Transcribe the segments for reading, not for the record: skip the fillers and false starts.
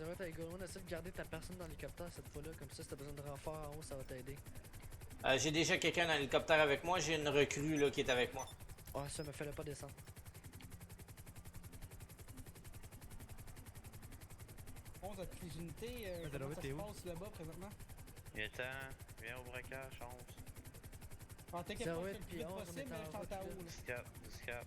C'est vrai, t'as on essaie de garder ta personne dans l'hélicoptère cette fois-là, comme ça si t'as besoin de renfort en haut, ça va t'aider. J'ai déjà quelqu'un dans l'hélicoptère avec moi, j'ai une recrue là qui est avec moi. Ouais, ça me fallait pas descendre. Bon, t'as toutes les unités, comment ça se passe là-bas présentement? Viens au braquage, 11. Ah, t'inquiète pas, 08 c'est le plus puis vite 11, possible, on est mais je en tente à route, haut, là. 14, 14.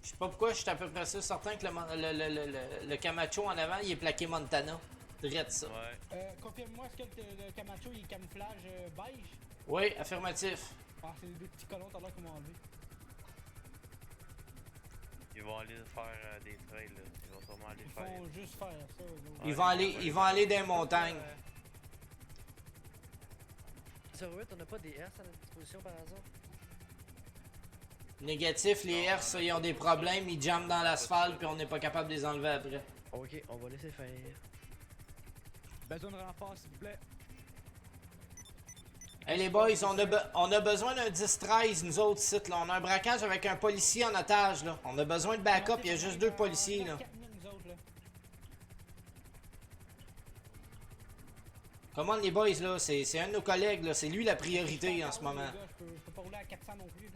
Je sais pas pourquoi, je suis à peu près sûr certain que le Camacho en avant, il est plaqué Montana. Drette ça. Ouais. Confirme-moi, est-ce que le Camacho il est camouflage beige? Oui, affirmatif. Ah, c'est des petits colons tout à l'heure qui m'ont enlevé. Ils vont aller faire des trails, là. Ils vont sûrement aller Ils faire. font juste faire ça, eux autres. Ils vont aller dans les montagnes. 08, on a pas des S à notre disposition par hasard? Négatif, les Herses, ils ont des problèmes, ils jamment dans l'asphalte puis on n'est pas capable de les enlever après. Ok, on va laisser faire. Besoin de renfort, s'il vous plaît. Hey les boys, on a besoin d'un 10-13, nous autres sites là. On a un braquage avec un policier en otage là. On a besoin de backup, il y a juste 2 policiers là. 4 minutes, nous autres, là. Comment les boys là, c'est un de nos collègues là, c'est lui la priorité en ce moment. Je peux pas rouler à 400 non plus, là.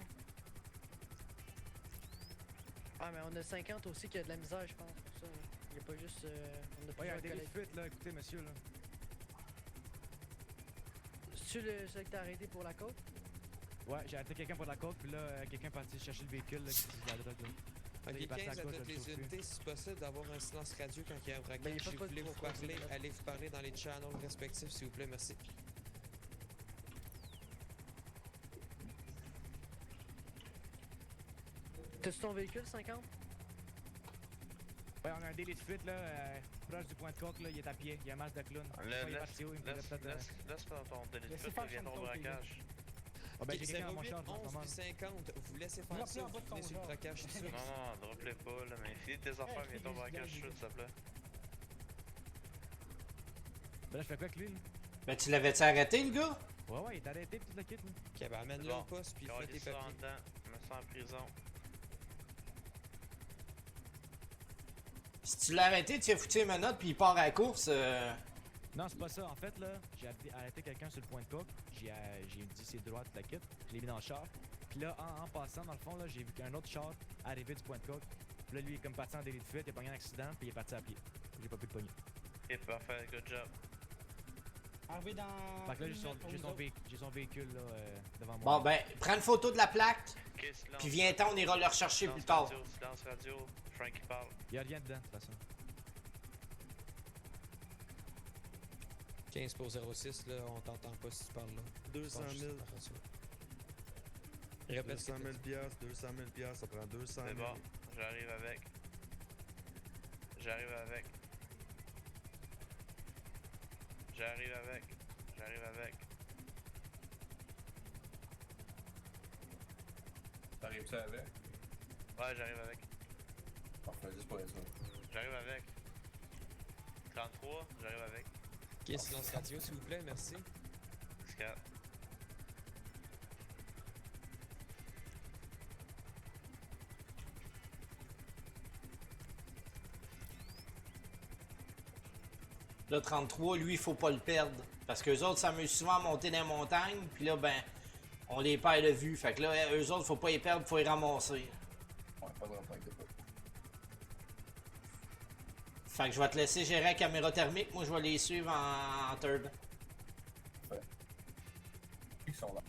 Ah, mais on a 50 aussi qui a de la misère, je pense, pour ça. Il y a pas juste. On a Ouais, pas il y a un de délit de collègues. fuite là, écoutez monsieur là. C'est-tu celui que t'as arrêté pour la côte? Ouais, j'ai arrêté quelqu'un pour la côte, puis là, quelqu'un est parti chercher le véhicule là, qui se de la drogue là. Là, il est Ok, passé 15 à gauche, toutes je le les sauve unités, si possible, d'avoir un silence radio quand il y a un Ben, il braquage. y a pas Si de vous voulez vous pourquoi, parler, c'est allez vous parler dans les channels respectifs, s'il vous plaît, merci. T'as-tu ton véhicule 50? Ouais, on a un délit de fuite là, proche du point de coque là, il est à pied, il y a un masque de clown. Je sais pas, il est parti où, il me faudrait peut-être. Laisse pas ton délit de Laissez fuite, faire reviens son au tour, braquage. Ah ben j'ai quelqu'un dans mon 08, char, je 11 m'en puis 50, vous laissez faire Drop-le ça, en vous bas de ton venez sur le genre. braquage tout de suite. Non, drop-les pas, là, mais finis tes affaires, viens au braquage tout de suite, s'il te plaît. Ben là, je fais quoi avec lui là? Ben tu l'avais-tu arrêté le gars? Ouais, ouais, il est arrêté, puis tout le kit là. Ok, ben amène-le au poste, puis fais tes ça en papiers. dedans, mets ça en prison. Si tu l'as arrêté, tu as foutu les menottes puis il part à la course. Non, c'est pas ça. En fait, là, j'ai arrêté quelqu'un sur le point de coque. J'ai dit c'est droit de la kit. Je l'ai mis dans le char. Puis là, en passant, dans le fond, là, j'ai vu qu'un autre char arrivait du point de coque. Puis là, lui, il est comme parti en délit de fuite. Il a pogné un accident. Puis il est parti à pied. J'ai pas pu le pogner. Ok, parfait, good job. Arrivé dans. Fait que là, une minute pour nous autres. j'ai son véhicule là, devant moi. Bon ben, prends une photo de la plaque, Ok, silence. puis viens-t'en, on ira le rechercher plus Silence tard. radio, silence radio, Frank parle. Y'a rien dedans, de toute façon. 15 pour 06, là, on t'entend pas si tu parles là. 200 000. Répète 200 000 piastres, 200 000 piastres, ça prend 200 C'est 000. bon, j'arrive avec. J'arrive avec. J'arrive avec. J'arrive avec. T'arrives-tu avec? Ouais, j'arrive avec. Parfait, juste pour être sûr. J'arrive avec. 33, j'arrive avec. Ok, silence radio, s'il vous plaît, merci. 4. Là, 33, lui, il faut pas le perdre. Parce qu'eux autres s'amusent souvent à monter dans les montagnes, puis là, ben, on les perd de vue. Fait que là, eux autres, faut pas les perdre, faut les ramasser. Ouais, pas de rapport avec pas. Fait que je vais te laisser gérer la caméra thermique, moi je vais les suivre en third. Ouais. Ils sont là.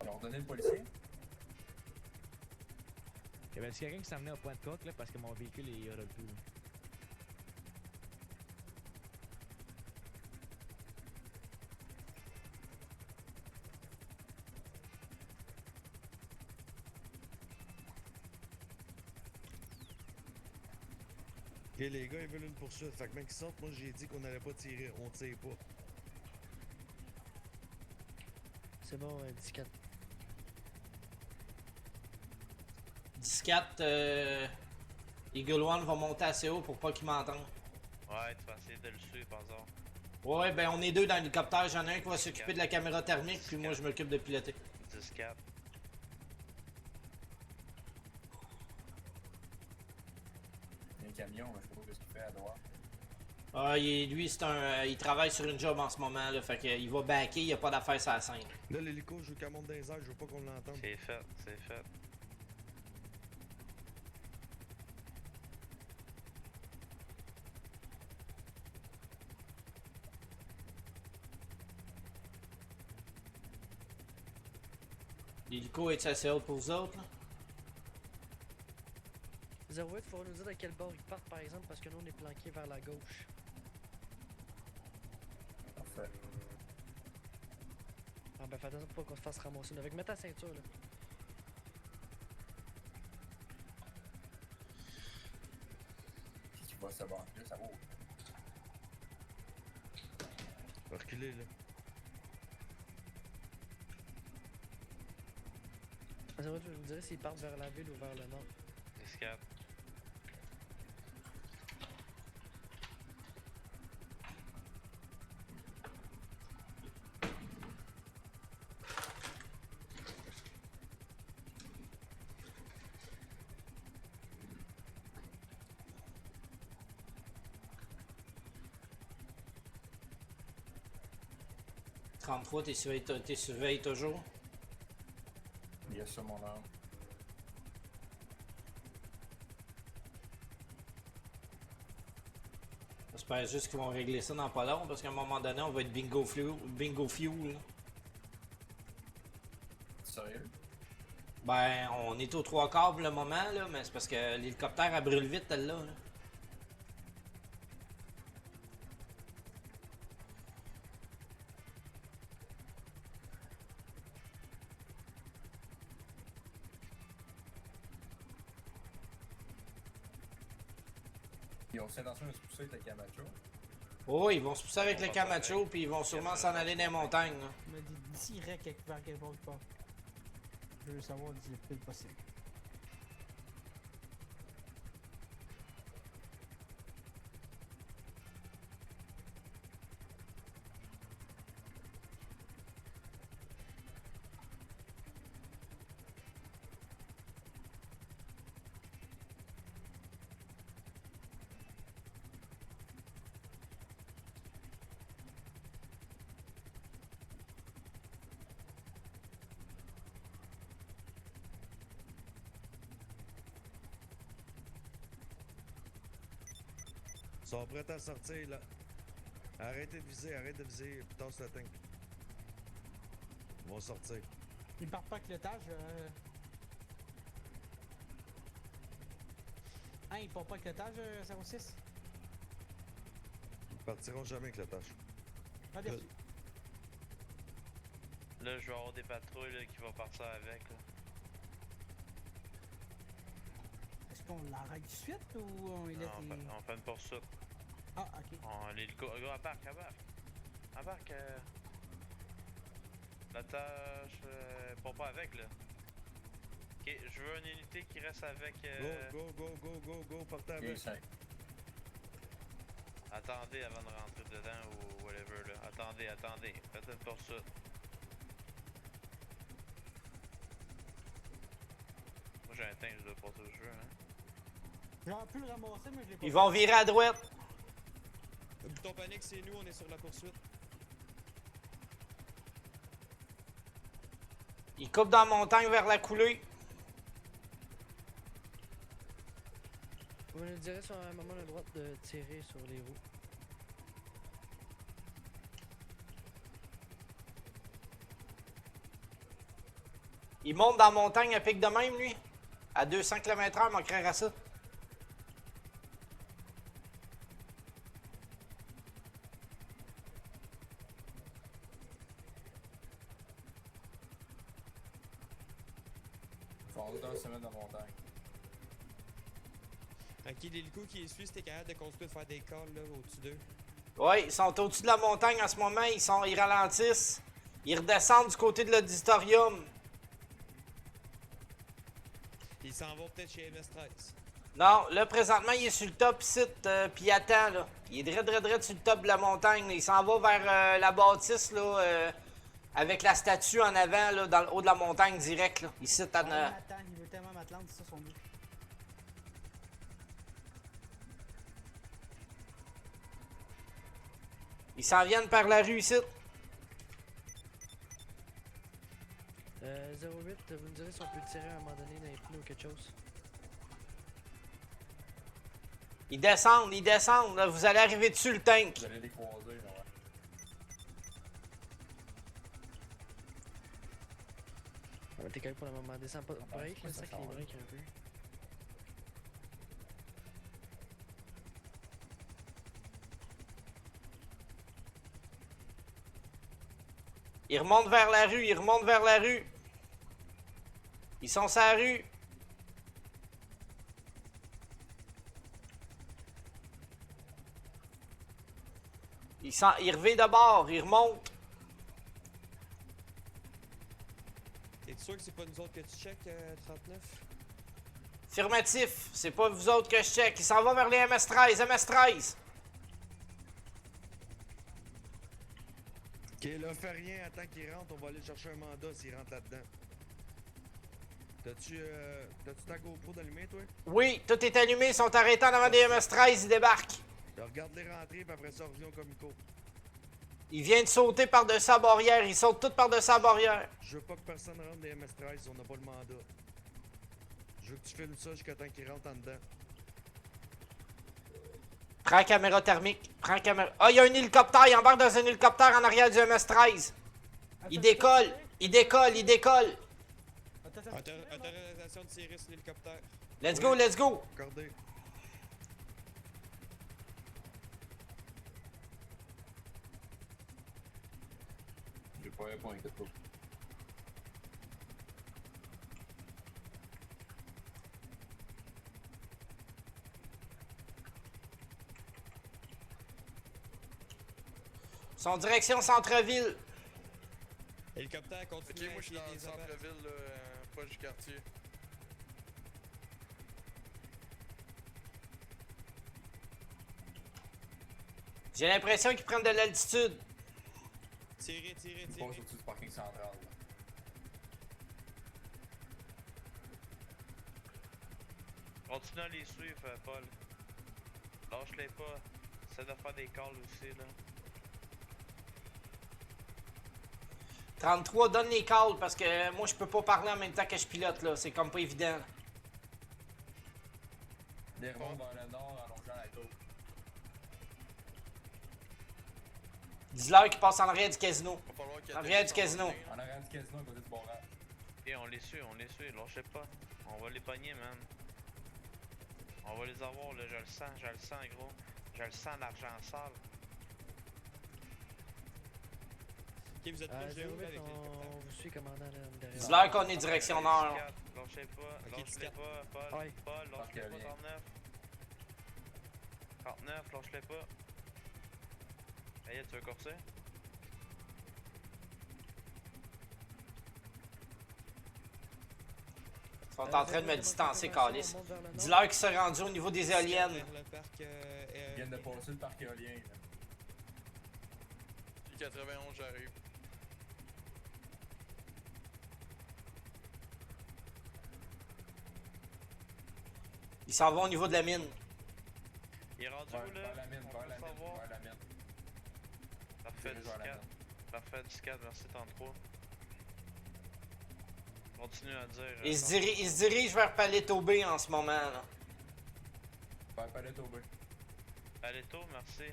Ils ont donné le policier? Y'a ben, quelqu'un qui s'en venait au point de coque là, parce que mon véhicule il aura le plus. Ok, les gars, ils veulent une poursuite. Fait que même qu'ils sortent, moi j'ai dit qu'on allait pas tirer. On tire pas. C'est bon, 14. 14, Eagle One va monter assez haut pour pas qu'il m'entende. Ouais, tu vas essayer de le suivre, par exemple. Ouais, ben on est deux dans l'hélicoptère, j'en ai un qui va s'occuper de la caméra thermique, puis moi je m'occupe de piloter. 10-4. camions, mais je sais pas ce qu'il fait à droite. Ah, lui, c'est un. Il travaille sur une job en ce moment, là. Fait qu'il va backer, il a pas d'affaires sur la scène. Là, l'hélico, je veux qu'elle monte dans les airs, je veux pas qu'on l'entende. C'est fait, c'est fait. L'hélico est assez haut pour vous autres, là? 08, faut nous dire de quel bord ils partent par exemple, parce que nous on est planqué vers la gauche. Parfait. Ah ben fais attention pour pas qu'on se fasse ramasser. Avec mets ta ceinture là. Si tu vas se battre là, ça va. Reculez, là. 08, je vous dirais s'ils partent vers la ville ou vers le nord. Escape. « 33, t'es surveillé toujours? Il y a ça, mon âme. J'espère juste qu'ils vont régler ça dans pas long, parce qu'à un moment donné, on va être bingo fuel, là. Sérieux? Ben, on est aux 3/4 pour le moment, là, mais c'est parce que l'hélicoptère, elle brûle vite, elle là. Ils ont aussi l'intention de se pousser avec le Camacho. Oh, ils vont se pousser avec le Camacho, puis ils vont sûrement s'en aller dans les montagnes, là. Mais d'ici, il quelque part, quel bord il part. Je veux savoir d'ici le plus possible. Ils sont prêts à sortir, là. Arrêtez de viser, puis tasse le tank. Ils vont sortir. Ils partent pas avec l'étage. Hein, ils partent pas avec l'étage, 06? Ils partiront jamais avec la tâche. Pas déçu. Là, je vais avoir des patrouilles là, qui vont partir avec. Là. Est-ce qu'on l'arrête tout de suite ou on laisse Non, on fait une poursuite. Ah, ok. L'hélico. Gros, embarque. Embarque. La tâche. Pas avec, là. Ok, je veux une unité qui reste avec. Go, partez Il est avec. 5. Attendez avant de rentrer dedans ou whatever, là. Attendez. Faites une poursuite. Moi, j'ai un tank, je dois passer au jeu, hein. J'aurais pu le ramasser, mais je l'ai pas. Ils vont virer à droite. Le bouton panique, c'est nous, on est sur la poursuite. Ils coupent dans la montagne vers la coulée. Vous nous direz sur un moment de droite de tirer sur les roues. Il monte dans la montagne à pic de même, lui. À 200 km/h, m'en créera ça. Ils font autant de semaines de montagne. Ok, l'hélico qui est suit, c'était capable de continuer de faire des calls là, au-dessus d'eux. Ouais, ils sont au-dessus de la montagne en ce moment. Ils ralentissent. Ils redescendent du côté de l'auditorium. Ils s'en vont peut-être chez MS-13. Non, là, présentement, il est sur le top site, puis il attend, là. Il est drette sur le top de la montagne. Là. Il s'en va vers la bâtisse, là, avec la statue en avant, là, dans le haut de la montagne, direct, là. Ici, Attends, il veut tellement m'attendre, c'est ça son but. Ils s'en viennent par la rue ici. 08, vous me direz si on peut tirer à un moment donné dans les pneus ou quelque chose. Ils descendent. Là, vous allez arriver dessus le tank. Vous allez les croiser, là, ouais. T'es correct pour le moment, descends pas. Break, pourquoi là, ça sac les sort, breaks un peu. Ils remontent vers la rue. Ils sont sur la rue. Ils reviennent de bord, ils remontent. T'es sûr que c'est pas nous autres que tu check, 39? Affirmatif, c'est pas vous autres que je check. Ils s'en vont vers les MS-13, MS-13. Ok, là, fais rien, attends qu'il rentre, on va aller chercher un mandat s'il rentre là-dedans. T'as-tu ta GoPro d'allumé, toi? Oui, tout est allumé, ils sont arrêtés en avant des MS-13, ils débarquent. Là, regarde-les rentrer, puis après ça, reviens au comico. Ils viennent sauter par-dessus la barrière, ils sautent tous par-dessus la barrière. Je veux pas que personne rentre des MS-13 si on n'a pas le mandat. Je veux que tu filmes ça jusqu'à temps qu'ils rentrent en dedans. Prends la caméra thermique, prends la caméra... Ah, il y a un hélicoptère, il embarque dans un hélicoptère en arrière du MS-13. Il décolle. Autorisation de tirer sur l'hélicoptère. Let's go. Accordé. J'ai pas un point, inquiète pas. Ils sont en direction centre-ville. Hélicoptère Ok, continue moi je suis dans le les abattes. centre-ville, là, proche du quartier. J'ai l'impression qu'ils prennent de l'altitude. Tirez. Ils passent au-dessus du parking central. Là. Continue à les suivre, Paul. Lâche-les pas. Essaie de faire des calls aussi, là. 33, donne les calls parce que moi je peux pas parler en même temps que je pilote là, c'est comme pas évident. Des remontes vers le nord en longeant la côte. Dis-leur qu'ils passent en arrière du casino. Va falloir qu'il y ait Arrière des du casino. gens En arrière du casino, à côté du barrage. Et on les suit, lâchez pas. On va les pogner, man. On va les avoir, là, je le sens, gros. Je le sens, l'argent sale. Ok, vous êtes proche de où, 08, là, avec on l'hélicoptère? vous suit commandant là, derrière. Dis-leur qu'on est direction nord. Lâchez pas, Ok, lâchez 14. pas, Paul. Ouais. Paul, Parce lâchez que pas, rien. 39. 39, lâchez pas. Hey, tu veux courser? Ils sont en train de me distancer, Calis. On monte vers le nord. Dis-leur qu'ils sont rendus au niveau des éoliennes. Vers le parc, Ils viennent de passer le parc éolien. Là. I-91, j'arrive. Ils s'en vont au niveau de la mine. Il est rendu Vers, où, là? vers la mine, On vers peut la mine, savoir. vers la mine. Parfait, Dirige vers la 14. mine. Parfait, 14, merci, 33. Continue à dire. Ils se dirigent vers Paleto Bay en ce moment là. Vers Palette au B. Allez, tôt, merci.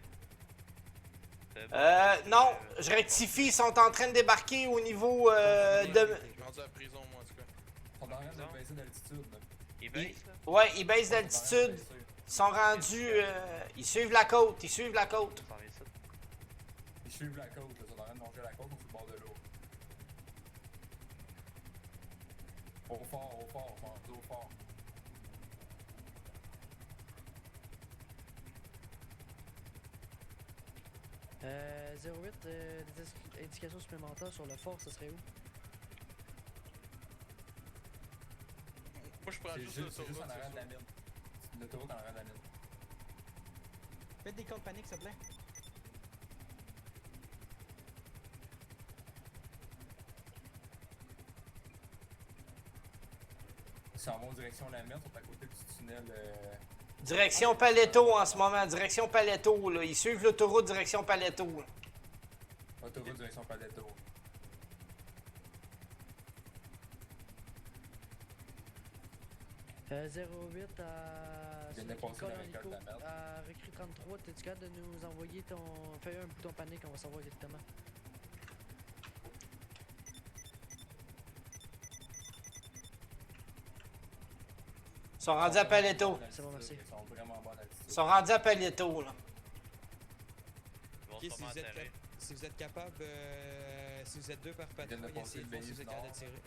C'est bon. Non, je rectifie, ils sont en train de débarquer au niveau de... Je suis rendu à la prison, moi, en tout cas. Ils sont en train de baisser d'altitude. Là. Il baisse, là? Ouais, ils baissent Ils sont en train de d'altitude. baisser. Ils sont rendus... ils suivent la côte, Ça en vient ici. Ils suivent la côte, là. Ils sont en train de longer la côte au le bord de l'eau. Au fort, au fort. 08, des indications supplémentaires sur le fort, ce serait où? Moi, je prends C'est juste juste, c'est juste l'autoroute, en arrière de c'est la mine. C'est l'autoroute en arrière de la mine. Faites des calls panique, s'il te plaît. Ils s'en vont en direction de la mine, ils sont à côté du tunnel Direction Paletto en ce moment, direction Paletto, là. Ils suivent l'autoroute direction Paletto. Là. Autoroute direction Paletto. 08 à. Je viens de celui qui passer colle dans en l'école hélico. de la merde. À Recrue 33, t'es-tu capable de nous envoyer ton. Fais un bouton panique, on va savoir exactement. Ils sont rendus à Paletto. C'est bon, merci. Ils sont vraiment bons d'altitude. Ils sont rendus à Paletto, là. Ils vont Ok, si sûrement vous, êtes atterrir. si vous êtes capable, si vous êtes deux par viennent de patrouille, passer essayez de le voir si vous êtes Vénus capable de tirer.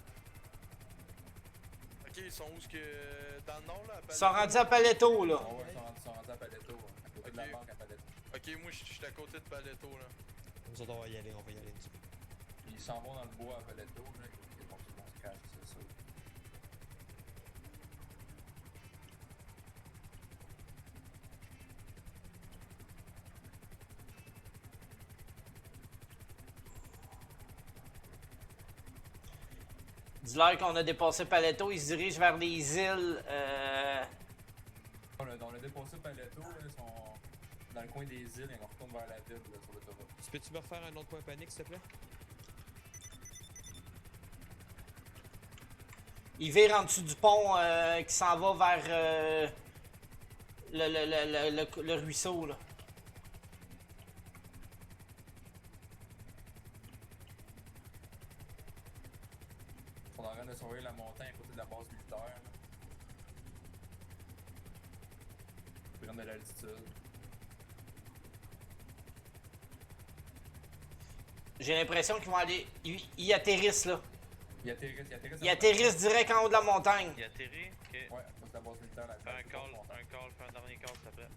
Ok, ils sont où ce que. Dans le nord là? Ils sont rendus à Paletto, là. Ah ouais, ils sont rendus à Paletto, à côté de la Ok. banque à Paletto. Ok, moi je suis à côté de Paletto là. Nous autres, on va y aller, nous autres. Puis ils s'en vont dans le bois à Paletto, là. Ils vont se cacher, c'est sûr. Dis-leur qu'on a dépassé Paletto, ils se dirigent vers les îles. On a dépassé Paletto, là, ils sont dans le coin des îles et on retourne vers la ville là, sur l'autoroute. Tu peux-tu me refaire un autre point panique, s'il te plaît? Ils virent en dessous du pont qui s'en va vers le ruisseau, là. Ils sont en train de surveiller la montagne à côté de la base militaire. Là. Ils prennent de l'altitude. J'ai l'impression qu'ils vont aller. Ils atterrissent, là. Ils atterrissent. Ils atterrissent direct en haut de la montagne. Il atterrit. Ok. Ouais, à cause de la base militaire. Fais un call, fais un dernier call, s'il te plaît.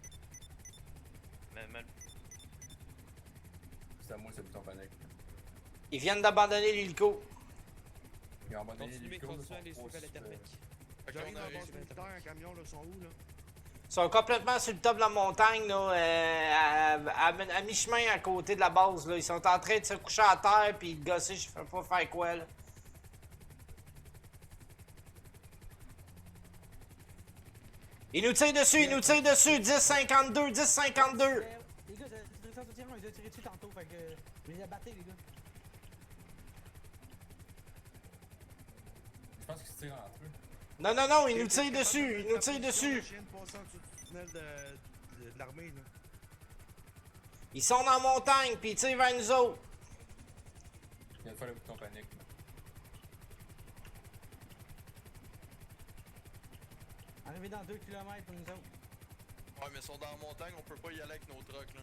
Mais C'est à moi, c'est le bouton panique. Ils viennent d'abandonner l'hélico. Ils ont abandonné Continuez, l'hélico. continuez à les suivre à la Termec. Ok, J'arrive on dans la arrive. base militaire, un camion, là, sont où, là? Ils sont complètement sur le top de la montagne, là, à mi-chemin à côté de la base. Là. Ils sont en train de se coucher à terre puis de gosser, je sais pas faire quoi. Là. Ils nous tirent dessus, ils nous tirent dessus. 10-52, 10-52. Les gars, ils ont tiré dessus tantôt, fait que je les ai battés, les gars. Je pense qu'ils se tirent entre eux. Non, non, non, ils nous tirent dessus, ils nous tirent dessus. Je viens de passer en dessous du tunnel de l'armée, là. Ils sont dans la montagne puis ils tirent vers nous autres. Il vient de faire le bouton panique. Là. Arrivé dans 2 km pour nous autres. Ouais, mais ils sont dans la montagne, on peut pas y aller avec nos trucks là.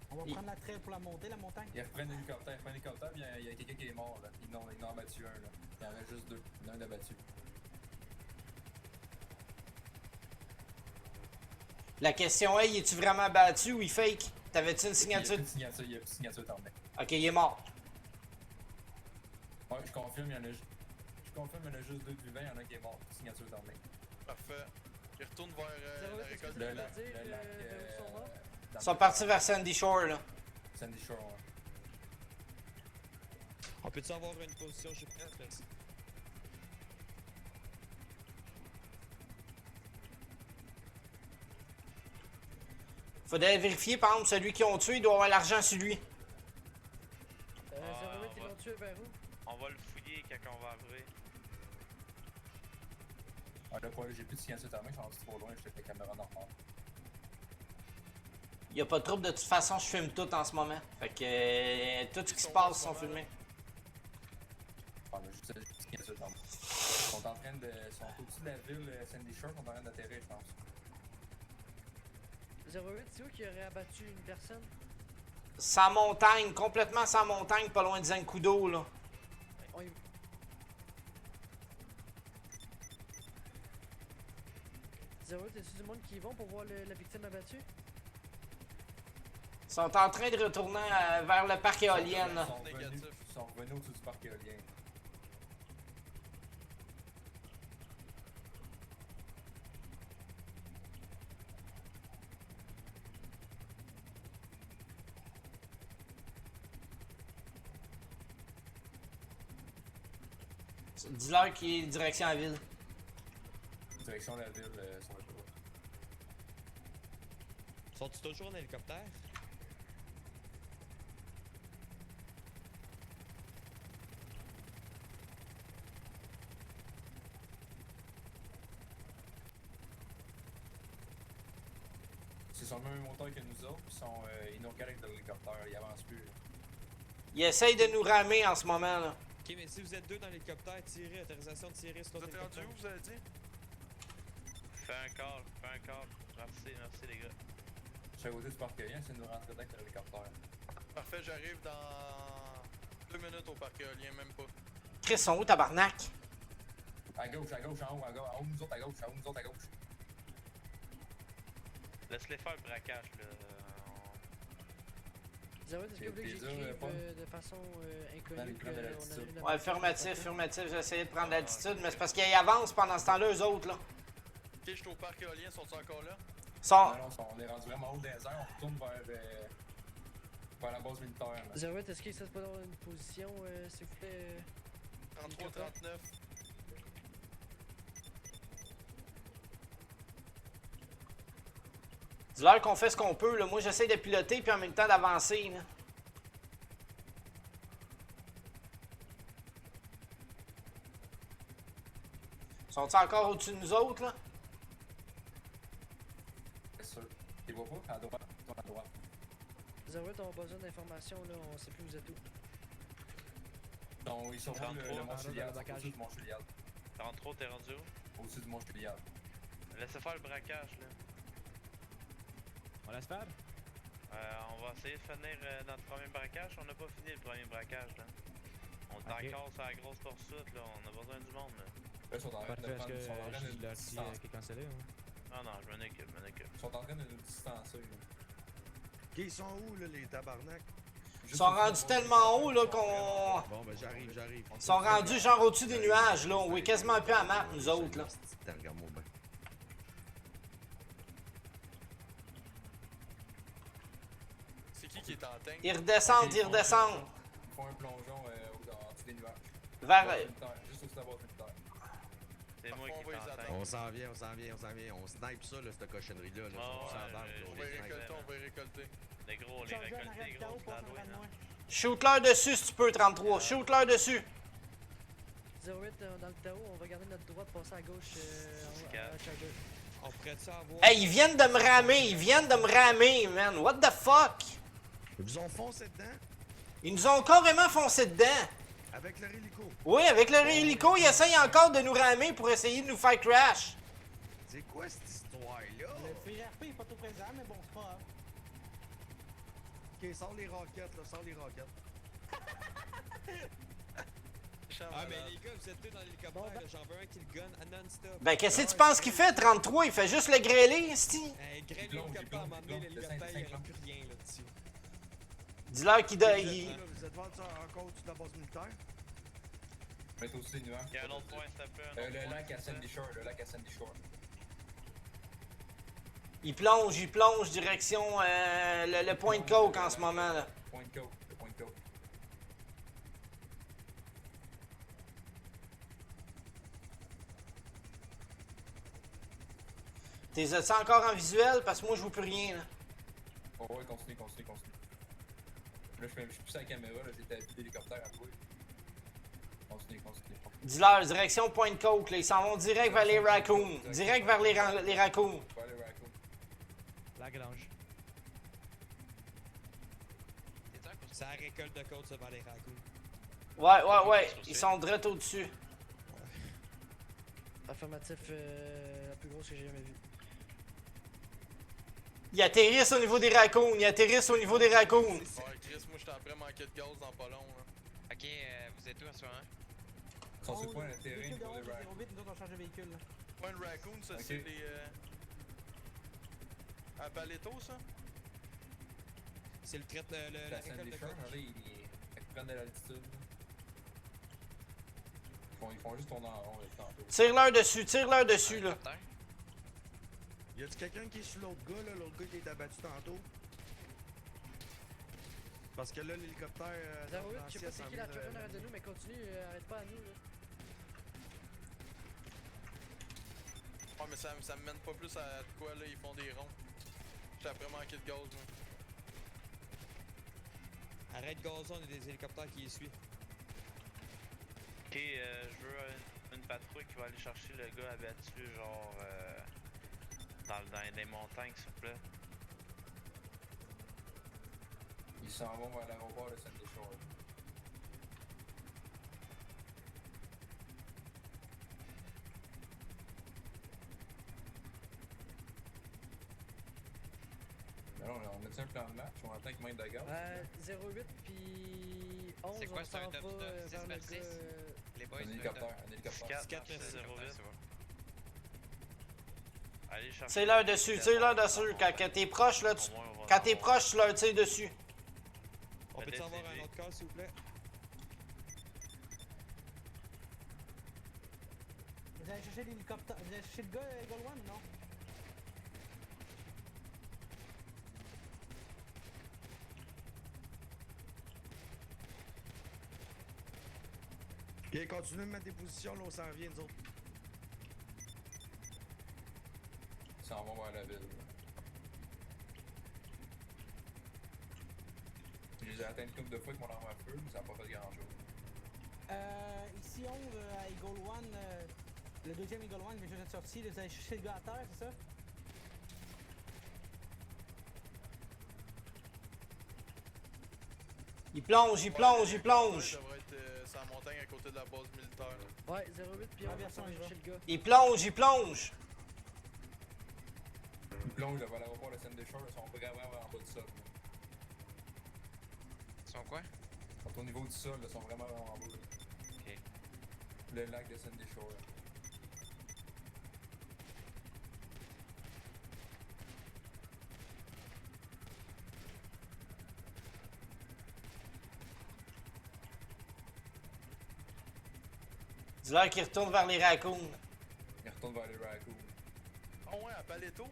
On va prendre la trail pour la montée, la montagne. Ils reprennent l'hélicoptère, puis il y a quelqu'un qui est mort. Là. Ils en ont abattu un. Là. Il y en a juste deux. Il y en a un d'abattu. La question est, es-tu vraiment battu ou il fake? T'avais-tu une Il signature? n'y a plus de signature terminée. Ok, il est mort. Ouais, je confirme, il y en a juste. Je confirme, il y en a juste deux de vivants, il y en a un qui est mort. Signature terminée. Parfait. Ils retournent vers la Est-ce que récolte tu de peux Le la. lac. dire Le lac. où sont morts? Ils sont partis vers Sandy Shore, là. Sandy Shore, ouais. On peut-tu avoir une position, je suis prêt, merci. Faudrait vérifier, par exemple, celui qui ont tué, il doit avoir l'argent sur lui. 08, ils ouais. vont tuer vers où? on va le fouiller quand on va arriver. Ouais, là, pour j'ai plus de signature terminée, je suis rendu trop loin, j'étais avec la caméra normale. Y a pas de trouble, de toute façon, je filme tout en ce moment. Fait que tout ce qui se passe sont filmés. Ouais, mais juste signature terminée. Ils sont en train de. Ils sont au-dessus de la ville Sandy Shore, ils sont en train d'atterrir, je pense. 08, c'est où qui aurait abattu une personne? Sans montagne, complètement sans montagne, pas loin de Zancudo, là. On y... 08, est-ce du monde qui y vont pour voir la victime abattue? Ils sont en train de retourner vers le parc éolien, là. Ils sont revenus au-dessus du parc éolien. Dis-leur qu'il est direction à la ville. Direction de la ville sur l'autoroute. Sont-ils toujours en hélicoptère? C'est sur le même moteur que nous autres, puis ils nous regardent avec de l'hélicoptère, ils avancent plus. Il essaye de nous ramer en ce moment, là. Ok, mais si vous êtes deux dans l'hélicoptère, tirez, autorisation de tirer sur Vous l'autre êtes rendu hélicoptère. où, vous avez dit? Fais un call, fais un call. Merci, merci les gars. Je suis à côté du parc éolien, c'est de nous rentrer avec l'hélicoptère. Parfait, j'arrive dans 2 minutes au parc éolien, même pas. Chris, sont où, tabarnak? À gauche, en haut, en haut, nous autres à gauche, à gauche. Laisse-les faire le braquage là. Zéro, est-ce que vous voulez que Déjà, j'écrive pas- de façon Dans inconnue les que plans de on a l'altitude. une Ouais, affirmatif. J'ai essayé de prendre l'attitude, mais c'est parce qu'ils avancent pendant ce temps-là, eux autres, là. Ok, je suis au parc éolien, sont-ils encore là? Sont... Non, on est rendu vraiment haut des airs, on retourne vers la base militaire. Là. Zéro, est-ce qu'il ne pas dans une position, s'il vous plaît? 33-39. Dis-leur qu'on fait ce qu'on peut, là. Moi, j'essaie de piloter, puis en même temps d'avancer, là. Sont-ils encore au-dessus de nous autres, là? C'est sûr. Tu vois pas? À droite, toi à droite. Zéro, on a besoin d'informations, là, on sait plus où vous êtes où. Donc, ils sont où le 33, Mont Chiliad? dans le Au-dessus du Mont Chiliad. 33, t'es rendu où? Au-dessus du Mont Chiliad. Laissez faire le braquage là. On laisse faire? On va essayer de finir notre premier braquage. On n'a pas fini le premier braquage là. On est Ok. encore sur la grosse poursuite là. On a besoin du monde là. Là, ils sont en train de Parfait, est-ce prendre, que ils sont en train de je nous leur dis distancer. qui est cancellé ou? Non, non, je m'en occupe, je m'en occupe. Ils sont en train de nous distancer. Là. Ok, ils sont où, là, les tabarnak? Ils sont rendus tellement haut, là, qu'on... Bon, ben j'arrive. Ils sont rendus genre au-dessus des nuages, là. On voit quasiment un peu à map, nous autres, là. Regarde-moi bien. C'est qui est en tank? Ils redescendent. Ils font un plongeon en dessous des nuages. Vers... Base militaire, juste au-dessus de la base militaire. C'est moi Parfois, qui on va est les en attendre. tank. On s'en vient. On snipe ça, là, cette cochonnerie-là. Là, Ah Ils sont tous en ouais, barre, ouais, là, On on va les y snipe. récolter, on va y récolter. Les gros, on les récolte, les gros, c'est la douane, hein. Shoot-leur dessus si tu peux, 33. Shoot-leur dessus. 08, dans le Tao, on va garder notre droite, passer à gauche à Charger. On pourrait-tu avoir... Hey, ils viennent de me ramer, man. What the fuck? Ils vous ont foncé dedans Ils nous ont carrément foncé dedans. avec leur hélico. Oui, avec leur hélico, ils essayent encore de nous ramer pour essayer de nous faire crash. C'est quoi cette histoire-là? Le FRP est pas tout présent, mais bon, c'est pas grave. Ok, sors les roquettes, là, sors les roquettes. Ah, mais les gars, vous êtes deux dans l'hélicoptère, là, j'en veux un qui le gun à non-stop. Ben, qu'est-ce que tu penses qu'il fait, 33? Il fait juste le grêler, esti. Grêle l'hélicoptère, à un moment donné, l'hélicoptère, il n'y aura plus rien là-dessus. Dis-leur qu'il doit... il- Là, vous êtes vendu encore au-dessus de la base militaire? Mettre au-dessus des nuages. Il y a un autre point, s'il te plaît. un autre Le point, lac à s'il te Sandy plaît. Shore, le lac à Sandy Shore. Il plonge direction le point de coke en ce moment, là. Point de coke, le point de coke. T'es as-tu encore en visuel? Parce que moi, je vois plus rien, là. Oh ouais, continue. Là, je suis plus à la caméra, là, j'ai ta vue d'hélicoptère à toi. Continue. Dis-leur, direction point de coke, là. Ils s'en vont direct vers les raccoons. Direct vers les raccoons. Pas les raccoons. La grange. C'est la récolte de côte, ça, vers les raccoons. Ouais. Ils sont direct au-dessus. Affirmatif, la plus grosse que j'ai jamais vue. Ils atterrissent au niveau des raccoons. Ouais, Chris, moi, j'étais après manquer de gaz dans pas long, là. Ok, vous êtes où à ce moment? Ils sont sur le point Le d'atterrir véhicule de pour les 11 raccoons. 08, nous autres on change de véhicule. Là. Point de raccoon, ça, Ok. c'est les... À Paleto, ça? C'est le traite, la La récolte Sandy de Shore, côte. là, ils prennent de l'altitude. là. Ils font juste tourner en rond avec tantôt. Tire-leur dessus, là. Y a-tu quelqu'un qui est sur l'autre gars, là? L'autre gars qui est abattu tantôt? Parce que là, l'hélicoptère. 08, je sais pas c'est qui la turn arrête de nous, mais continue, arrête pas à nous, là. Ouais, mais ça me mène pas plus à de quoi, là, ils font des ronds. J'ai après manqué de gaz, moi. Arrête gazon, il y a des hélicoptères qui les suivent. Ok, je veux une patrouille qui va aller chercher le gars abattu, genre dans les montagnes, s'il vous plaît. Ils s'en vont vers l'aéroport de Sandy Shore. Mais là, on a-tu un plan de match? On attend qu'il manque de gaz? 08 puis 11, C'est quoi, on c'est un s'en top va 9, 6 vers le par 6? gars... Les boys, Un c'est un hélicoptère, top. un hélicoptère. 4-9-08. Allez chercher. Tire-leur dessus, tire-leur dessus. Quand t'es proche, là, tu... Au moins, on va Quand t'es en avoir. proche, tu leur tires dessus. On peut-tu avoir décider. un autre cas, s'il vous plaît? Vous allez chercher l'hélicoptère. Vous allez chercher le gars, Eagle One, non? Ok, continue de mettre des positions, là, on s'en vient, nous autres. Ils s'en vont vers la ville. Je les ai atteints une couple de fois avec mon arme à feu, mais ça n'a pas fait grand-chose. Ici 11 à Eagle One, le deuxième Eagle One, mais je viens de sortir. Vous allez chercher le gars à terre, c'est ça? Il plonge, il plonge, il plonge. Ça devrait être sur la montagne à côté de la base militaire. Ouais, 08 puis 11, Aviation, on va il va. chercher le gars. Il plonge, il plonge. Ils plongent vers l'aéroport de Sandy Shore, ils sont vraiment en bas du sol. Ils sont quoi? Ils sont au niveau du sol, ils sont vraiment en bas. Ok. Le lac de Sandy Shore. Dis-leur qu'ils retournent vers les raccoons. Ils retournent vers les raccoons. Oh ouais, à Paleto?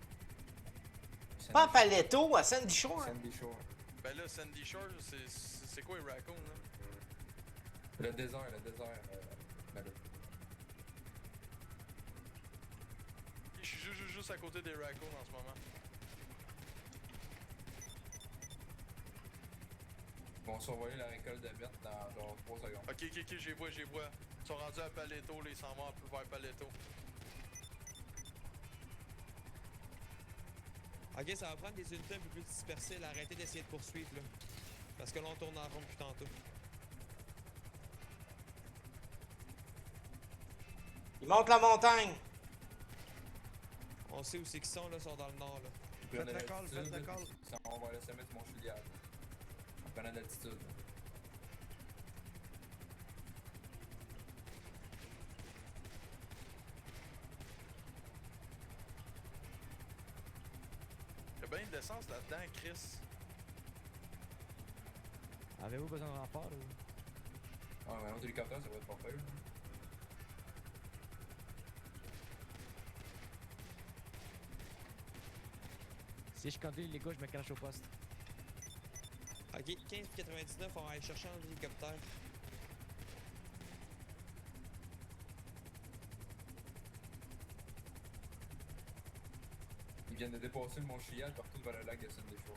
Pas à Paleto, à Sandy Shore. Sandy Shore. Ben là, Sandy Shore, c'est quoi les raccoons, là? Le désert, ben là. Je suis juste à côté des raccoons en ce moment. Ils vont survoler la récolte de bêtes dans genre 3 secondes. Ok, j'y vois. Ils sont rendus à Paleto, là, ils s'en vont vers Paleto. Ok, ça va prendre des unités un peu plus dispersées, là. Arrêtez d'essayer de poursuivre, là. Parce que là, on tourne en rond depuis tantôt. Ils montent la montagne. On sait où c'est qu'ils sont, là, ils sont dans le nord, là. Ils prennent Faites de le call, l'altitude, faites le call. Ils s'en vont vers le sommet du Mont Chiliad. En prenant de l'altitude. Y'a bien une d'essence là-dedans, Chris. Avez-vous besoin de renfort ou? Ah, mais un autre hélicoptère, ça va être pas peur. Si je continue les gars, je me cache au poste. Ok, 15,99, on va aller chercher un hélicoptère. Ils viennent de dépasser le Mont Chiliad partout vers le lac de Sandy Shore.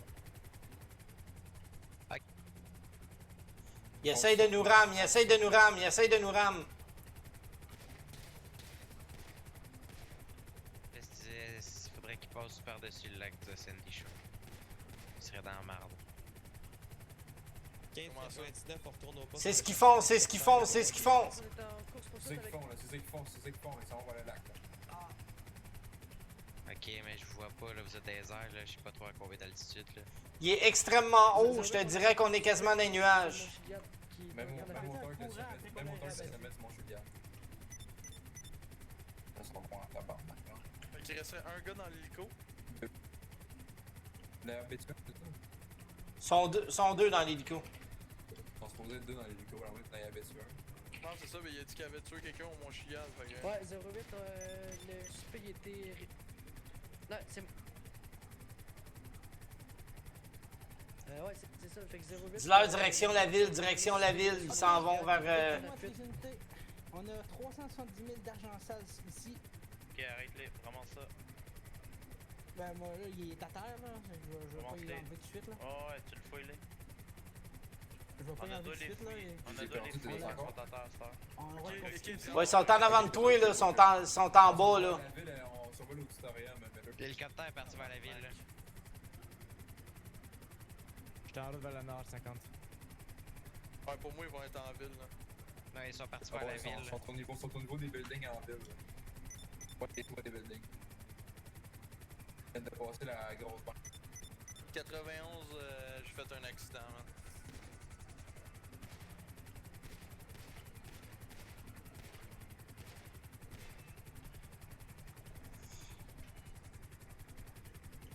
Il essaye de nous ram, il essaye de nous ram, il essaye de nous ram. Il faudrait qu'ils passent par-dessus le lac de Sandy Shore. Ils seraient dans la marde. 15,99, on retourne au poste. C'est ce qu'ils font, c'est ce qu'ils font, c'est ce qu'ils font. On est en course pour C'est ça ça qu'ils avec... font, là, c'est ça qu'ils font, c'est ça qu'ils font, ils s'en vont vers le lac. Là. Ok, mais je vous vois pas, là, vous êtes des airs, là, je sais pas trop à combien d'altitude, là. Il est extrêmement haut, je te dirais qu'on est quasiment dans les nuages. Même hauteur que le courant, sommet, après même qu'on hauteur que ait le sommet du Mont Chiliad. Là, ça va prendre en tabac maintenant. Fait qu'il resterait un gars dans l'hélico. D'ailleurs, BTU, c'est ça? Sont deux dans l'hélico. Ils sont supposés être deux dans l'hélico, alors oui, dans la BTU. Non, c'est ça, mais il a dit qu'il avait tué quelqu'un au Mont Chiliad. Fait que... Ouais, 08, le suspect il était... Non, c'est... ouais, c'est ça, fait que 08... Dis-leur direction la ville, direction la ville. Ils s'en vont vers... Donne-moi tes unités. On a 370 000 d'argent sale ici. Ok, arrête-les, vraiment ça. Ben, moi, là, il est à terre, là. Je vais pas y Monter. enlever tout de suite, là. Oh, ouais, tu le fouilles, là. Je vais pas On y a enlever deux tout de les suite, là. fouilles. On a J'ai deux les perdu fouilles des qui sont encore. à terre, à cette heure. On a le droit de continuer. Ouais, ils sont en avant de toi, là. Sont en bas, là. La ville, on survole au tutoriel, mais là. L'hélicoptère est parti vers la ville, là. J'étais en route vers le nord, 50. Ouais, pour moi, ils vont être en ville, là. Non, ils sont partis Ah vers la ouais, ville, ils là. sont au niveau des buildings en ville. Là. Ouais, les toits des buildings. Ils viennent de passer la grosse banque. 91, j'ai fait un accident, man.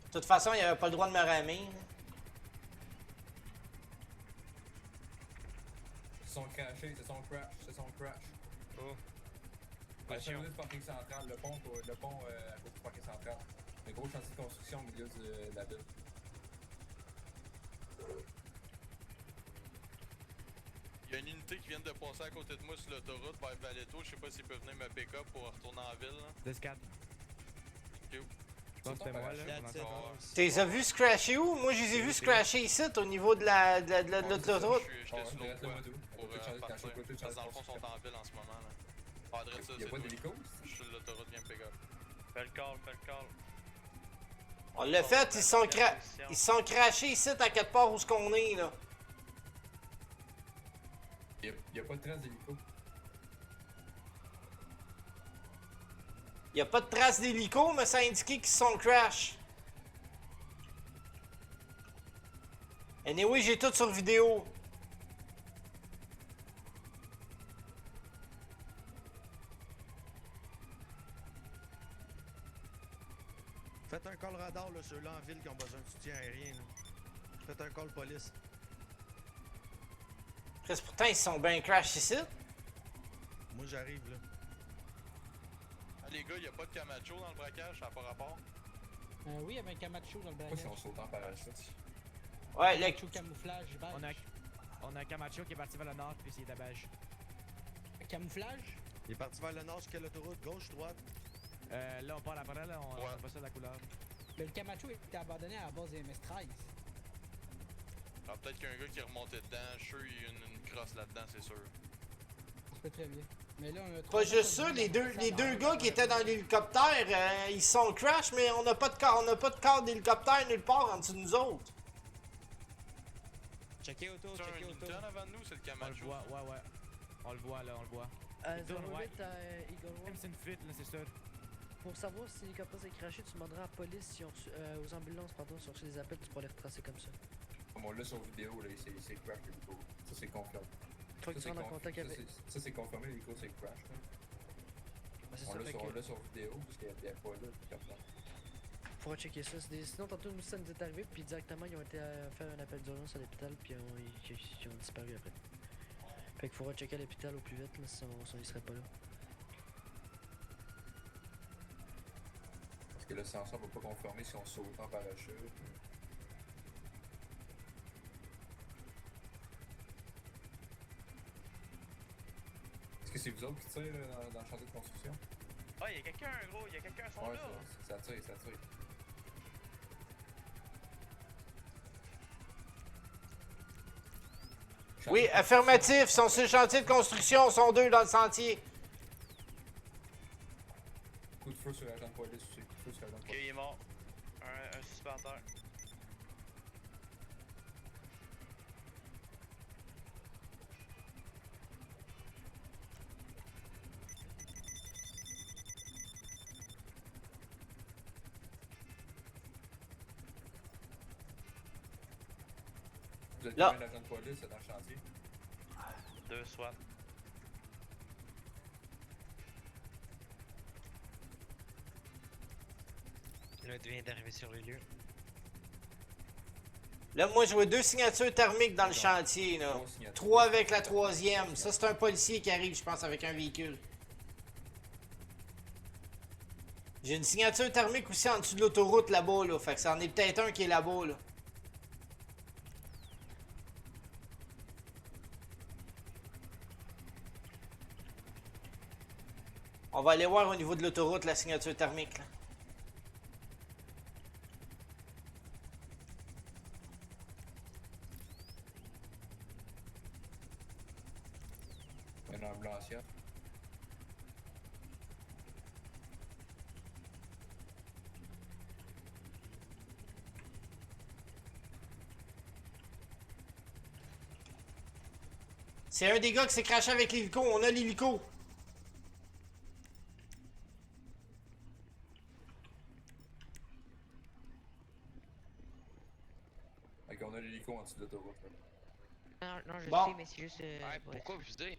De toute façon, il avait pas le droit de me ramer. Ils sont crashés, c'est son crash. Oh. La Attention. cheminée du parking central, le pont à côté du parking central. Un gros chantier de construction au milieu de la ville. Il y a une unité qui vient de passer à côté de moi sur l'autoroute vers Valetto. Je sais pas s'il peut venir me pick up pour retourner en ville, là. Descade. Ok. Je pense que c'était moi, là. That's it, Oh, boss. Tu les as vus scratcher où? Moi, je les ai vus scratcher ici, au niveau de l'autoroute. J'étais sur direct le là, point Madou. pour On peut changer de partir. cachot, côté de Parce que dans le fond, changer ils sont en ville en ce moment, là. Ah, dresse ça, Il y a c'est pas tout. d'hélico? Je suis sur l'autoroute, viens me pick up. Fais le call, fais le call. On l'a fait, ils sont crashés ici, à quelque part où ce qu'on est, là. Il y a pas de trace d'hélico. Il y a pas de traces d'hélico, mais ça a indiqué qu'ils sont crash. Anyway, j'ai tout sur vidéo. Faites un call radar, là, ceux-là en ville qui ont besoin de soutien aérien. Là. Faites un call police. Chris, pourtant, ils sont bien crash ici. Moi, j'arrive, là. Ah, les gars, y a pas de Camacho dans le braquage, ça n'a pas rapport. Oui, il y avait un Camacho dans le Pourquoi bagage. si on saute en parachute? Ouais, le... Camacho camouflage, beige. On a un Camacho qui est parti vers le nord, puis c'est à beige. Camouflage? Il est parti vers le nord sur quelle autoroute? Gauche, droite? Là, on part après, là, on Ouais. voit ça de la couleur. Mais le Camacho était abandonné à la base des MS-13. Alors peut-être qu'il y a un gars qui est remonté dedans, je suis sûr qu'il y a une crosse là-dedans, c'est sûr. Ça se peut très bien. Mais là, on a Pas juste ça, les deux gars qui étaient dans l'hélicoptère, ils sont crash, mais on n'a pas de corps d'hélicoptère nulle part en dessous de nous autres. Checkez auto, C'est un checkez auto. Newton avant nous, c'est le On le Camacho. voit, ouais. On le voit, là, on le voit. Euh, Tourne, 08 ouais. à Eagle One. Même si c'est une fuite, là, c'est sûr. Pour savoir si l'hélicoptère s'est craché, tu demanderas à la police, si on reçu, aux ambulances, pardon, si on reçu des appels, tu pourras les retracer comme ça. Comme on l'a sur vidéo, là, c'est crash l'hélico. Ça, c'est confirmé. Faut que tu Ça, rentres en c'est contact avec. Ça, c'est confirmé, l'hélico, c'est crash. Là. Ah, c'est On ça, l'a fait sur, que on l'a sur vidéo, parce qu'il y a pas là, puis comme ça. faudra checker ça. Sinon, tantôt, nous, ça nous est arrivé, puis directement, ils ont été faire un appel d'urgence à l'hôpital, puis ils ont disparu après. Fait qu'il faudra checker à l'hôpital au plus vite, là, sinon ils seraient pas là. Parce que le sensor va pas confirmer si on saute en parachute. Est-ce que c'est vous autres qui tirez là, dans le chantier de construction? Ah, y'a quelqu'un, gros, y'a quelqu'un, ils sont Ouais, là. ça tire, ça tire. Oui, affirmatif, ils sont sur le chantier de construction, ils sont deux dans le sentier. Coup de feu sur l'agent de police aussi. Coup de feu sur l'agent de Ok, police. il est mort. Un suspect à terre. Vous êtes Là. combien d'agents de police dans le chantier? 2 SWAT. L'autre vient d'arriver sur le lieu. Là, moi, je vois 2 signatures thermiques dans le chantier, là. 3 signatures. 3 avec la 3e. Ça, c'est un policier qui arrive, je pense, avec un véhicule. J'ai une signature thermique aussi en dessous de l'autoroute là-bas, là. Fait que ça en est peut-être un qui est là-bas, là. On va aller voir au niveau de l'autoroute la signature thermique, là. C'est un des gars qui s'est craché avec l'hélico. On a l'hélico. Fait qu'on a l'hélico en dessous de l'autoroute. là. Non, je Bon. sais, mais c'est juste. Ouais, bref. pourquoi viser?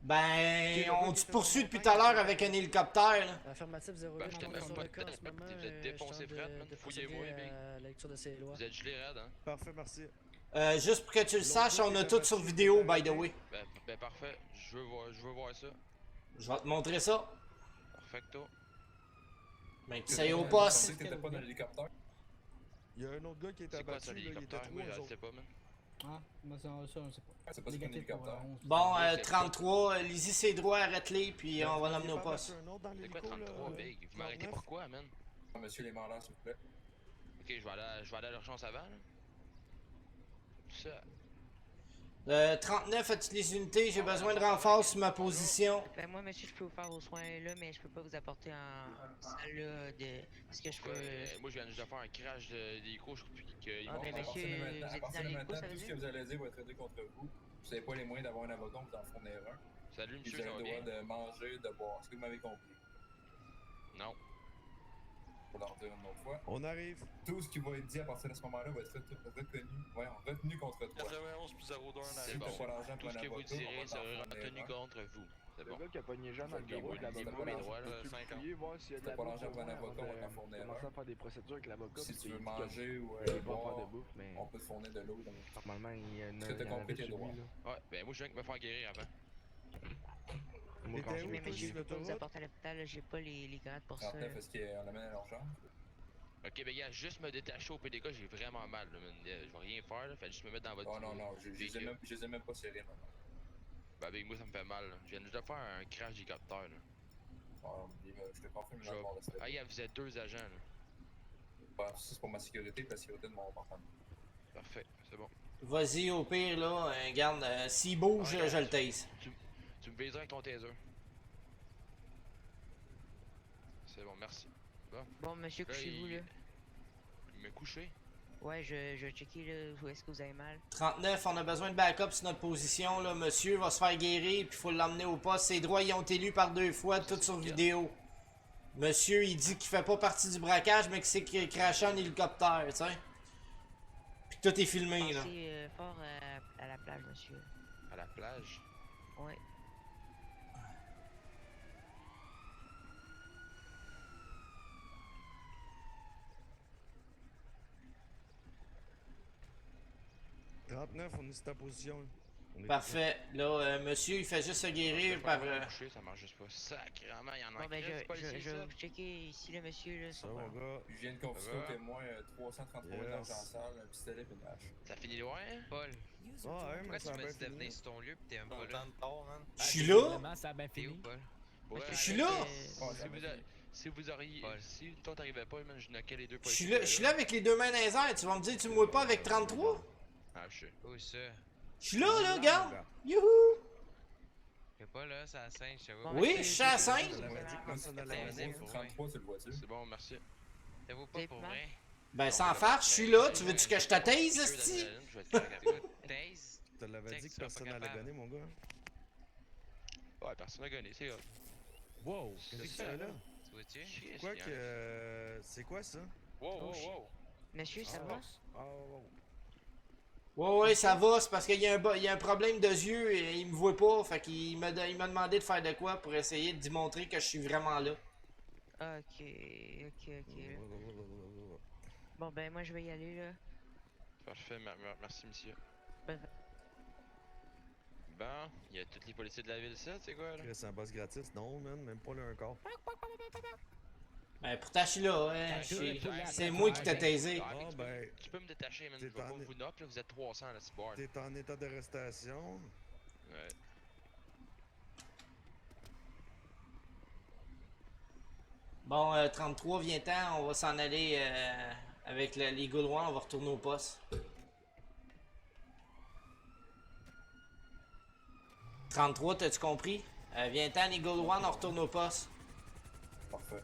Ben, on te poursuit depuis tout à l'heure avec un hélicoptère, là. Affirmatif 08, Ben, je on t'ai est même sur pas le cas en de ce moment. vous êtes défoncé, je tente Fred, man. de Fouillez-moi, procéder big. à la lecture de ces lois. Vous êtes gelé raide, hein? Parfait, merci. Juste pour que tu le saches, on a tout sur vidéo, by the way. Ben parfait. Je veux voir ça. Je vais te montrer ça. Perfecto. Ben, tu sais Tu au pensais poste. que t'étais pas dans l'hélicoptère? Il y a un autre gars qui est C'est quoi abattu, ça, là, il était l'hélicoptère? 3 Moi, je eux le autres. sais pas, man. Ah, ben ça, on sait pas. C'est pas ce qu'un Négatif pour hélicoptère. 11. Bon, 33, lisez ses droits, arrête-les, puis on va l'emmener au poste. Un autre dans C'est quoi l'hélico, là, 33, big? Vous m'arrêtez 39? pourquoi, man? Ah, monsieur les mandats, s'il vous plaît. Ok, je vais aller à l'urgence avant, là. Ça. 39, as-tu les unités? J'ai besoin de renfort sur ma position. Ben, moi, monsieur, je peux vous faire vos soins là, mais je peux pas vous apporter en salle là. Est-ce que je peux. Moi, je viens juste de faire un crash d'hélico, je puis que. Ah, ben, monsieur, vous êtes À dans partir de l'hélico, maintenant, ça veut tout ce que dire? vous allez dire va être aidé contre vous. Vous n'avez pas les moyens d'avoir un avocat, vous en fournir un. Salut, Puis monsieur, vous ça avez va le droit bien? de manger, de boire. Est-ce que vous m'avez compris? Non. Pour leur dire une autre fois. On arrive. Tout ce qui va être dit à partir de ce moment-là va être retenu contre toi. 91 plus 02 en C'est Si arrière. t'as bon. pas l'argent Tout pour ce un que vous avocat, on direz va t'en sera fournir retenu un. contre vous. C'est Le bon. gars qui a pogné Jean dans le Ok, bureau ouais, de l'avocat, dis-moi mes là, droits, là, peux-tu 50. fouiller, voir s'il y a de T'as la pas bouffe l'argent pour un au avocat, moins on va avant t'en fournir de commencer un. à faire des procédures avec l'avocat. Si parce tu qu'il veux dit manger ou qu'il est pas faire de boire, bouffe, mais on peut te fournir de l'eau. normalement, il y en a Est-ce que t'as il y en compris avait tes chez lui, droits? là. Ouais, ben moi, je viens de me faire guérir avant. Moi, quand T'étais je où, Mais toi, monsieur, je sur peux pas vous l'autoroute? apporter à l'hôpital, là, j'ai pas les grades pour ça. 39, est-ce qu'on l'amène à l'urgence? Ok, ben gars, juste me détacher au PDK, j'ai vraiment mal, là, man. Je vais rien faire, là. Fallait juste me mettre dans votre. Oh non, je les ai même pas serrés, non. Ben, avec moi, ça me fait mal, là. Je viens juste de faire un crash d'hélicoptère, là. Je te confirme, Je je vais- vais laisser. Ah, yeah, vous êtes 2 agents, là. Ça, c'est pour ma sécurité et la sécurité de mon appartement. Parfait, c'est bon. Vas-y, au pire, là, garde, s'il bouge, Ouais, je le taise. Tu me viseras avec ton taser. C'est bon, merci. Bon, monsieur, Là, couchez-vous là. Il m'a couché. Ouais, je vais checker là, où est-ce que vous avez mal. 39, on a besoin de backup sur notre position, là. Monsieur va se faire guérir, puis faut l'emmener au poste. Ses droits, ils ont été lus par 2 fois, tout c'est sur nickel. vidéo. Monsieur, il dit qu'il fait pas partie du braquage, mais qu'il s'est craché en hélicoptère, tu sais. Puis tout est filmé, là. Pensez fort à la plage, monsieur. À la plage. Ouais. « 39, on est sur ta position. On est Parfait. Là, monsieur, il fait juste se guérir par... Couché, ça marche juste pas. Sacrément, il y en a Bon, un ben, crise, policier, je vais ça. vous checker ici, le monsieur, là. Ça, sur- mon gars. Je viens de confisquer va? au témoin 333 Yes. d'argent sale, un pistolet et une hache. Ça finit loin, hein? Paul. Ah, ouais, Pourquoi mais tu ça a m'as bien dit de venir fini. sur ton lieu pis t'es même pas Autant là? de tort, man. Je suis là? Vraiment, ça a bien T'es où, fini. Paul? Monsieur, Je suis là! Oh, Si vous, si vous auriez. Si toi t'arrivais pas, man, je knockais les deux Je suis policiers. là, je suis là avec les 2 mains dans les airs. Tu vas me dire, tu me vois pas avec 33? Ah, je sais. Où ça? Je suis là, là, regarde! Youhou! T'es pas là, c'est à 5, je sais pas. Bon, Oui, monsieur, je suis à je- 5. On avait dit que personne allait Ouais, la voir. 33, tu le vois-tu? C'est bon, merci. T'es pas T'es pour mal? vrai? Ben, sans farce, je suis là. Tu veux-tu que je te taise, esti? Je vais te faire Taise? Tu l'avais Check, dit que tu seras personne pas allait capable. gagner, mon gars. Ouais, personne n'a gagné, c'est hot. Wow! Qu'est-ce que c'est là? Tu vois-tu? Chier, Quoi c'est que. bien. C'est quoi ça? Wow, Oh, wow, shit. wow. Monsieur, ça Ah. va? Ah, wow. Ouais, ça va. C'est parce qu'il y a il y a un problème de yeux et il me voit pas. Fait qu'il m'a demandé de faire de quoi pour essayer de démontrer que je suis vraiment là. Ok. Bon, ben, moi, je vais y aller, là. Parfait, merci, monsieur. Ben, Bon, il y a tous les policiers de la ville, ça, c'est quoi, là? Chris, un boss gratis? Non, man, même pas là encore. Ben, pourtant, je suis là. Hein. C'est moi qui t'ai taisé. Ah, mais Ah, ben, tu peux me détacher, man. Je t'es vais pas en- vous knock, là. Vous êtes 300, là, c'est bon. t'es en état d'arrestation. Ouais. Bon, 33, viens-t'en. On va s'en aller avec les Gaulois. On va retourner au poste. 33, t'as-tu compris? Viens-t'en, les Gaulois, on retourne au poste. Parfait.